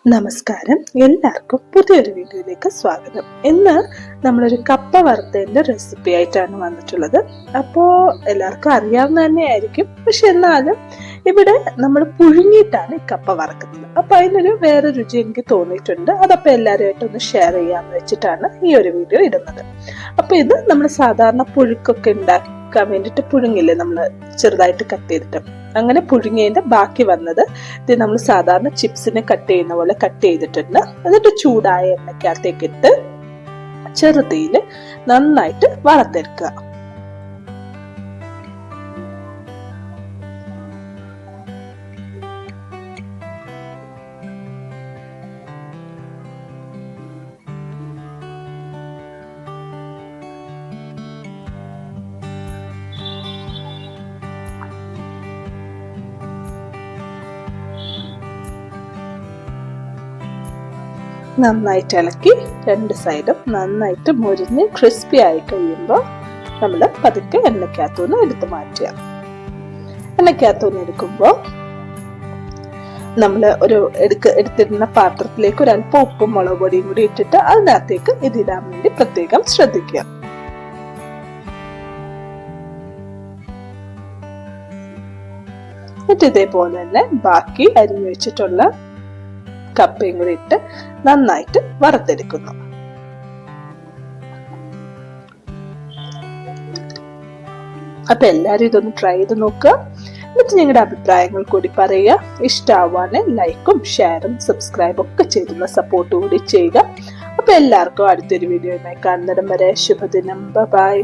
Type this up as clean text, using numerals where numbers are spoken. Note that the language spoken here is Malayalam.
നമസ്കാരം, എല്ലാവർക്കും പുതിയൊരു വീഡിയോയിലേക്ക് സ്വാഗതം. ഇന്ന് നമ്മളൊരു കപ്പ വറുത്തതിന്റെ റെസിപ്പി ആയിട്ടാണ് വന്നിട്ടുള്ളത്. അപ്പോൾ എല്ലാവർക്കും അറിയാവുന്ന തന്നെയായിരിക്കും, പക്ഷെ എന്നാലും ഇവിടെ നമ്മൾ പുഴുങ്ങിയിട്ടാണ് ഈ കപ്പ വറക്കുന്നത്. അപ്പൊ അതിനൊരു വേറെ രുചി എനിക്ക് തോന്നിയിട്ടുണ്ട്. അതപ്പോൾ എല്ലാവരുമായിട്ടൊന്ന് ഷെയർ ചെയ്യാന്ന് വെച്ചിട്ടാണ് ഈ ഒരു വീഡിയോ ഇടുന്നത്. അപ്പൊ ഇത് നമ്മൾ സാധാരണ പുഴുക്കൊക്കെ ഉണ്ടാക്കാൻ വേണ്ടിയിട്ട് പുഴുങ്ങില്ലേ, നമ്മൾ ചെറുതായിട്ട് കട്ട് ചെയ്തിട്ട്, അങ്ങനെ പുഴുങ്ങിയതിന്റെ ബാക്കി വന്നത് ഇത് നമ്മൾ സാധാരണ ചിപ്സിനെ കട്ട് ചെയ്യുന്ന പോലെ കട്ട് ചെയ്തിട്ടുണ്ട്. എന്നിട്ട് ചൂടായ എണ്ണയ്ക്കകത്തേക്ക് ഇട്ട് ചെറുതീയിൽ നന്നായിട്ട് വറുത്തെടുക്കുക. നന്നായിട്ട് ഇളക്കി രണ്ട് സൈഡും നന്നായിട്ട് മുരിഞ്ഞ് ക്രിസ്പി ആയി കഴിയുമ്പോൾ നമ്മൾ പതുക്കെ എണ്ണയ്ക്കകത്തുനിന്ന് എടുത്ത് മാറ്റുക. എണ്ണയ്ക്കകത്തുനിന്ന് എടുക്കുമ്പോൾ നമ്മൾ ഒരു എടുത്തിരുന്ന പാത്രത്തിലേക്ക് ഒരു അല്പം ഉപ്പും മുളക് പൊടിയും കൂടി ഇട്ടിട്ട് അതിനകത്തേക്ക് ഇതിടാൻ വേണ്ടി പ്രത്യേകം ശ്രദ്ധിക്കുക. എന്നിട്ട് ഇതേപോലെ തന്നെ ബാക്കി അരിഞ്ഞു വെച്ചിട്ടുള്ള കപ്പയും കൂടി ഇട്ട് നന്നായിട്ട് വറുത്തെടുക്കുന്നു. അപ്പൊ എല്ലാരും ഇതൊന്ന് ട്രൈ ചെയ്ത് നോക്കുക. എന്നിട്ട് നിങ്ങളുടെ അഭിപ്രായങ്ങൾ കൂടി പറയുക. ഇഷ്ടമാവാന് ലൈക്കും ഷെയറും സബ്സ്ക്രൈബും ഒക്കെ ചെയ്തുള്ള സപ്പോർട്ട് കൂടി ചെയ്യുക. അപ്പൊ എല്ലാവർക്കും അടുത്തൊരു വീഡിയോയുമായി കാണുന്നിടം വരെ ശുഭദിനം. ബൈ.